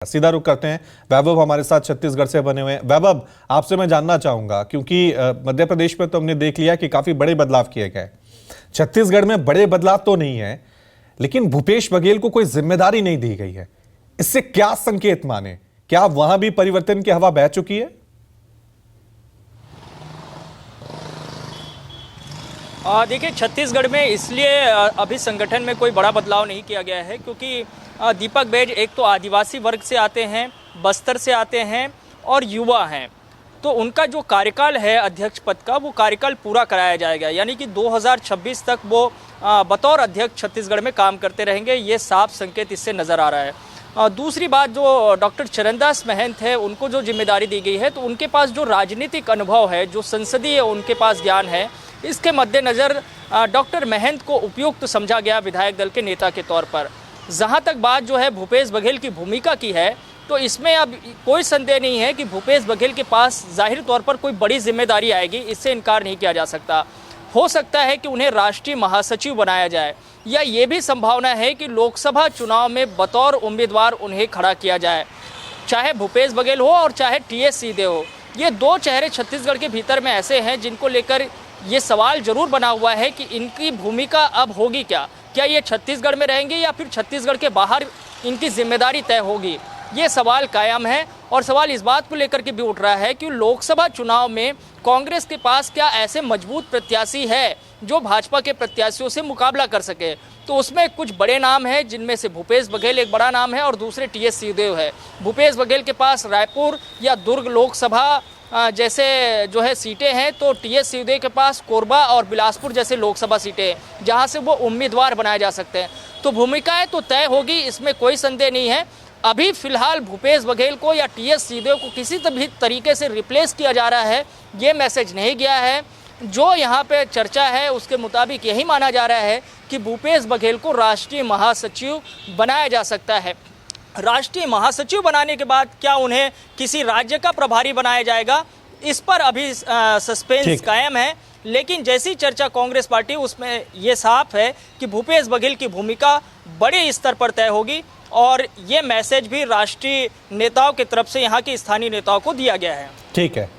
सीधा रुख करते हैं। वैभव हमारे साथ छत्तीसगढ़ से बने हुए हैं। वैभव, आपसे मैं जानना चाहूंगा क्योंकि मध्य प्रदेश में तो हमने देख लिया कि काफी बड़े बदलाव किए गए। छत्तीसगढ़ में बड़े बदलाव तो नहीं है, लेकिन भूपेश बघेल को कोई जिम्मेदारी नहीं दी गई है। इससे क्या संकेत माने? क्या वहां भी परिवर्तन की हवा बह चुकी है? देखिए, छत्तीसगढ़ में इसलिए अभी संगठन में कोई बड़ा बदलाव नहीं किया गया है क्योंकि दीपक बैज एक तो आदिवासी वर्ग से आते हैं, बस्तर से आते हैं और युवा हैं। तो उनका जो कार्यकाल है अध्यक्ष पद का, वो कार्यकाल पूरा कराया जाएगा, यानी कि 2026 तक वो बतौर अध्यक्ष छत्तीसगढ़ में काम करते रहेंगे। ये साफ संकेत इससे नज़र आ रहा है। दूसरी बात, जो डॉक्टर चरणदास महंत है, उनको जो जिम्मेदारी दी गई है, तो उनके पास जो राजनीतिक अनुभव है, जो संसदीय उनके पास ज्ञान है, इसके मद्देनज़र डॉक्टर महंत को उपयुक्त समझा गया विधायक दल के नेता के तौर पर। जहाँ तक बात जो है भूपेश बघेल की भूमिका की है, तो इसमें अब कोई संदेह नहीं है कि भूपेश बघेल के पास जाहिर तौर पर कोई बड़ी जिम्मेदारी आएगी, इससे इनकार नहीं किया जा सकता। हो सकता है कि उन्हें राष्ट्रीय महासचिव बनाया जाए, या ये भी संभावना है कि लोकसभा चुनाव में बतौर उम्मीदवार उन्हें खड़ा किया जाए, चाहे भूपेश बघेल हो और चाहे टीएस सिंहदेव हो। ये दो चेहरे छत्तीसगढ़ के भीतर में ऐसे हैं जिनको लेकर ये सवाल जरूर बना हुआ है कि इनकी भूमिका अब होगी क्या ये छत्तीसगढ़ में रहेंगे या फिर छत्तीसगढ़ के बाहर इनकी जिम्मेदारी तय होगी। ये सवाल कायम है, और सवाल इस बात को लेकर के भी उठ रहा है कि लोकसभा चुनाव में कांग्रेस के पास क्या ऐसे मजबूत प्रत्याशी है जो भाजपा के प्रत्याशियों से मुकाबला कर सके। तो उसमें कुछ बड़े नाम हैं, जिनमें से भूपेश बघेल एक बड़ा नाम है और दूसरे टीएस सिंहदेव है। भूपेश बघेल के पास रायपुर या दुर्ग लोकसभा जैसे जो है सीटें हैं, तो टीएस सिंहदेव के पास कोरबा और बिलासपुर जैसे लोकसभा सीटें हैं जहां से वो उम्मीदवार बनाए जा सकते हैं। तो भूमिकाएं तो तय होगी, इसमें कोई संदेह नहीं है। अभी फिलहाल भूपेश बघेल को या टीएस सिंहदेव को किसी भी तरीके से रिप्लेस किया जा रहा है, ये मैसेज नहीं गया है। जो यहाँ पे चर्चा है उसके मुताबिक यही माना जा रहा है कि भूपेश बघेल को राष्ट्रीय महासचिव बनाया जा सकता है। राष्ट्रीय महासचिव बनाने के बाद क्या उन्हें किसी राज्य का प्रभारी बनाया जाएगा, इस पर अभी सस्पेंस कायम है। लेकिन जैसी चर्चा कांग्रेस पार्टी, उसमें ये साफ है कि भूपेश बघेल की भूमिका बड़े स्तर पर तय होगी, और ये मैसेज भी राष्ट्रीय नेताओं की तरफ से यहाँ के स्थानीय नेताओं को दिया गया है। ठीक है।